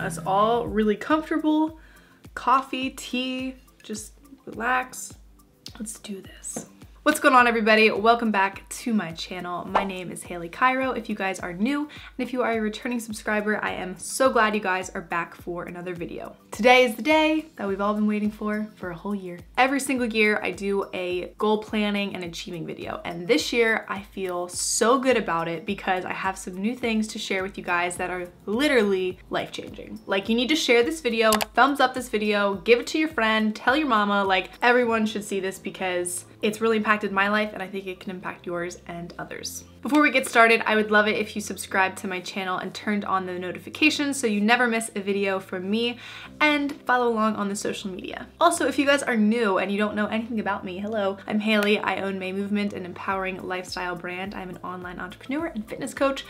us all really comfortable. Coffee, tea, just relax. Let's do this. What's going on, everybody? Welcome back to my channel. My name is Haley Cairo if you guys are new, and if you are a returning subscriber, I am so glad you guys are back for another video. Today is the day that we've all been waiting for a whole year. Every single year I do a goal planning and achieving video, and this year I feel so good about it because I have some new things to share with you guys that are literally life-changing. Like, you need to share this video, thumbs up this video, give it to your friend, tell your mama, like everyone should see this because it's really impacted my life and I think it can impact yours and others. Before we get started, I would love it if you subscribed to my channel and turned on the notifications so you never miss a video from me, and follow along on the social media. Also, if you guys are new and you don't know anything about me, hello, I'm Haley. I own May Movement, an empowering lifestyle brand. I'm an online entrepreneur and fitness coach.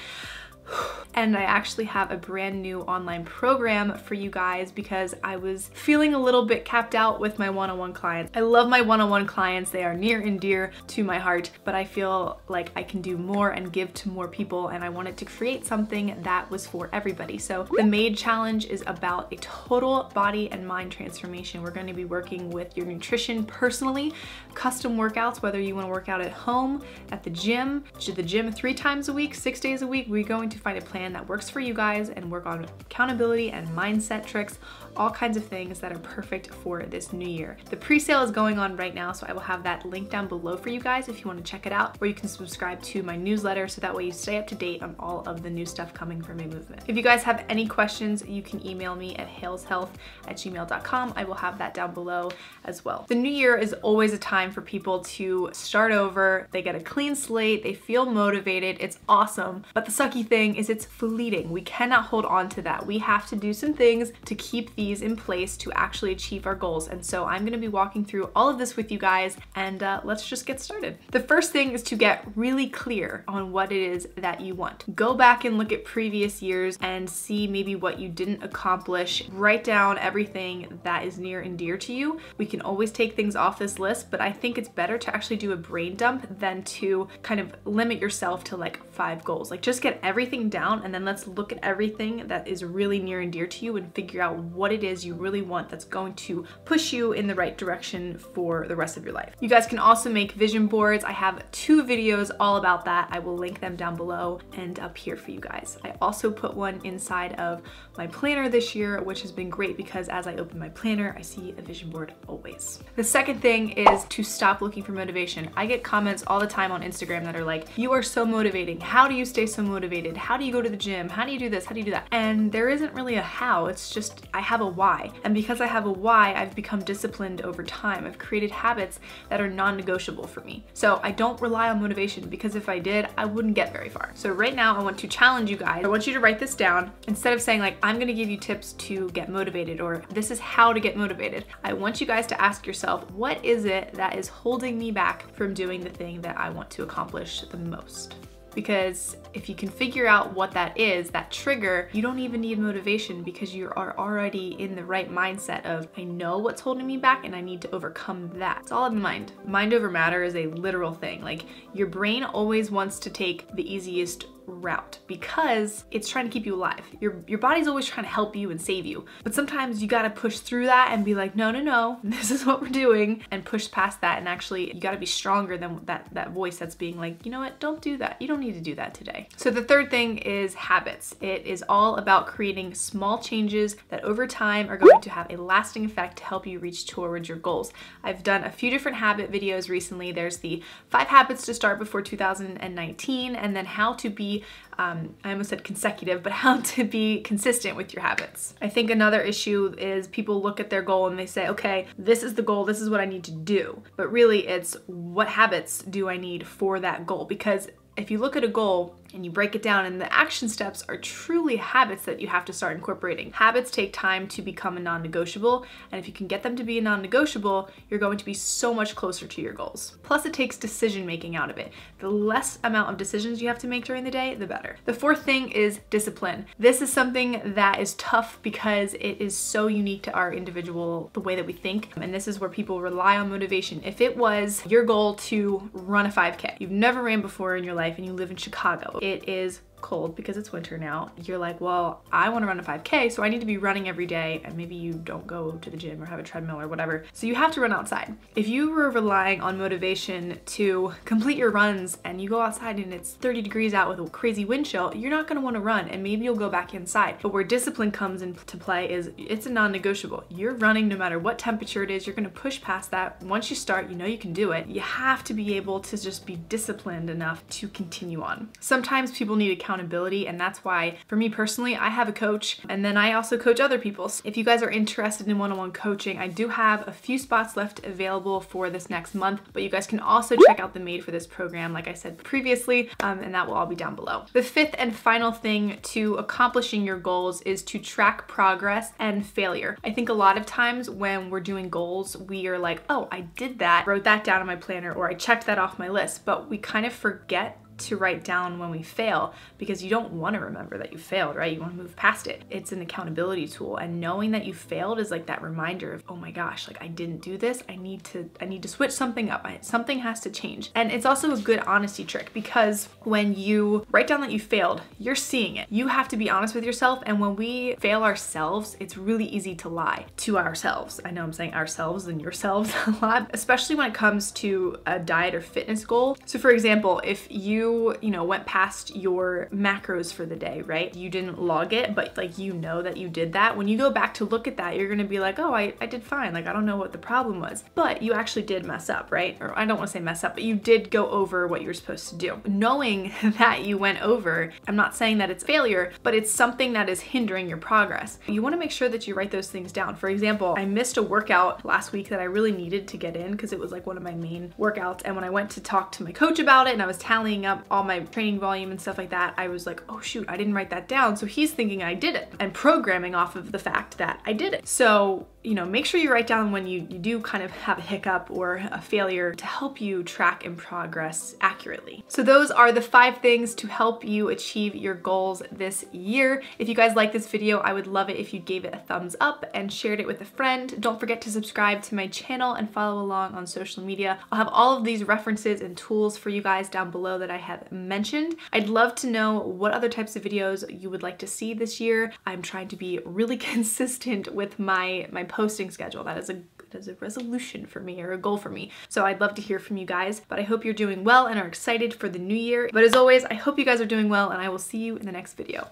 And I actually have a brand new online program for you guys because I was feeling a little bit capped out with my one-on-one clients. I love my one-on-one clients. They are near and dear to my heart, but I feel like I can do more and give to more people, and I wanted to create something that was for everybody. So the MADE challenge is about a total body and mind transformation. We're going to be working with your nutrition personally, custom workouts, whether you want to work out at home, at the gym, to the gym 3 times a week, 6 days a week. We're going to find a plan that works for you guys and work on accountability and mindset tricks, all kinds of things that are perfect for this new year. The pre-sale is going on right now, so I will have that link down below for you guys if you want to check it out, or you can subscribe to my newsletter so that way you stay up to date on all of the new stuff coming from May Movement. If you guys have any questions, you can email me at haleshealth@gmail.com. I will have that down below as well. The new year is always a time for people to start over. They get a clean slate, they feel motivated, it's awesome, but the sucky thing is it's fleeting. We cannot hold on to that. We have to do some things to keep these in place to actually achieve our goals. And so I'm going to be walking through all of this with you guys, and let's just get started. The first thing is to get really clear on what it is that you want. Go back and look at previous years and see maybe what you didn't accomplish. Write down everything that is near and dear to you. We can always take things off this list, but I think it's better to actually do a brain dump than to kind of limit yourself to like 5 goals. Like, just get everything down, and then let's look at everything that is really near and dear to you and figure out what it is you really want that's going to push you in the right direction for the rest of your life. You guys can also make vision boards. I have 2 videos all about that. I will link them down below and up here for you guys. I also put one inside of my planner this year, which has been great because as I open my planner, I see a vision board always. The second thing is to stop looking for motivation. I get comments all the time on Instagram that are like, you are so motivating. How do you stay so motivated? How do you go to the gym? How do you do this? How do you do that? And there isn't really a how, it's just I have a why. And because I have a why, I've become disciplined over time. I've created habits that are non-negotiable for me. So I don't rely on motivation, because if I did, I wouldn't get very far. So right now I want to challenge you guys. I want you to write this down. Instead of saying like, I'm gonna give you tips to get motivated, or this is how to get motivated, I want you guys to ask yourself, what is it that is holding me back from doing the thing that I want to accomplish the most? Because if you can figure out what that is, that trigger, you don't even need motivation because you are already in the right mindset of, I know what's holding me back and I need to overcome that. It's all in the mind. Mind over matter is a literal thing. Like, your brain always wants to take the easiest route because it's trying to keep you alive. Your body's always trying to help you and save you. But sometimes you gotta push through that and be like, no, no, no, this is what we're doing, and push past that. And actually, you gotta be stronger than that voice that's being like, you know what, don't do that. You don't need to do that today. So the third thing is habits. It is all about creating small changes that over time are going to have a lasting effect to help you reach towards your goals. I've done a few different habit videos recently. There's the 5 habits to start before 2019, and then how to be I almost said consecutive, but how to be consistent with your habits. I think another issue is people look at their goal and they say, okay, this is the goal, this is what I need to do. But really it's, what habits do I need for that goal? Because if you look at a goal and you break it down, and the action steps are truly habits that you have to start incorporating. Habits take time to become a non-negotiable, and if you can get them to be a non-negotiable, you're going to be so much closer to your goals. Plus, it takes decision making out of it. The less amount of decisions you have to make during the day, the better. The fourth thing is discipline. This is something that is tough because it is so unique to our individual, the way that we think, and this is where people rely on motivation. If it was your goal to run a 5K, you've never ran before in your life and you live in Chicago, it is cold because it's winter now. You're like, well, I want to run a 5K, so I need to be running every day, and maybe you don't go to the gym or have a treadmill or whatever. So you have to run outside. If you were relying on motivation to complete your runs and you go outside and it's 30 degrees out with a crazy wind chill, you're not going to want to run, and maybe you'll go back inside. But where discipline comes into play is it's a non-negotiable. You're running no matter what temperature it is. You're going to push past that. Once you start, you know you can do it. You have to be able to just be disciplined enough to continue on. Sometimes people need accountability, and that's why for me personally, I have a coach, and then I also coach other people. So if you guys are interested in one-on-one coaching, I do have a few spots left available for this next month, but you guys can also check out the Made for This program, like I said previously, and that will all be down below. The fifth and final thing to accomplishing your goals is to track progress and failure. I think a lot of times when we're doing goals, we are like, oh, I did that, wrote that down on my planner, or I checked that off my list, but we kind of forget to write down when we fail because you don't want to remember that you failed, right? You want to move past it. It's an accountability tool, and knowing that you failed is like that reminder of, oh my gosh, like I didn't do this. I need to switch something up. Something has to change. And it's also a good honesty trick because when you write down that you failed, you're seeing it. You have to be honest with yourself, and when we fail ourselves, it's really easy to lie to ourselves. I know I'm saying ourselves and yourselves a lot, especially when it comes to a diet or fitness goal. So for example, if you went past your macros for the day, right? You didn't log it, but like you know that you did that. When you go back to look at that, you're gonna be like, oh, I did fine. Like I don't know what the problem was, but you actually did mess up, right? Or I don't want to say mess up, but you did go over what you're supposed to do. Knowing that you went over, I'm not saying that it's failure, but it's something that is hindering your progress. You want to make sure that you write those things down. For example, I missed a workout last week that I really needed to get in because it was like one of my main workouts. And when I went to talk to my coach about it and I was tallying up all my training volume and stuff like that, I was like, oh shoot, I didn't write that down. So he's thinking I did it and programming off of the fact that I did it. So, make sure you write down when you do kind of have a hiccup or a failure to help you track and progress accurately. So those are the 5 things to help you achieve your goals this year. If you guys like this video, I would love it if you gave it a thumbs up and shared it with a friend. Don't forget to subscribe to my channel and follow along on social media. I'll have all of these references and tools for you guys down below that I have mentioned. I'd love to know what other types of videos you would like to see this year. I'm trying to be really consistent with my posting schedule. That is a resolution for me, or a goal for me. So I'd love to hear from you guys, but I hope you're doing well and are excited for the new year. But as always, I hope you guys are doing well, and I will see you in the next video.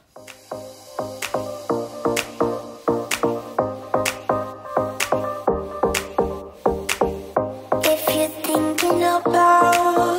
If you're thinking about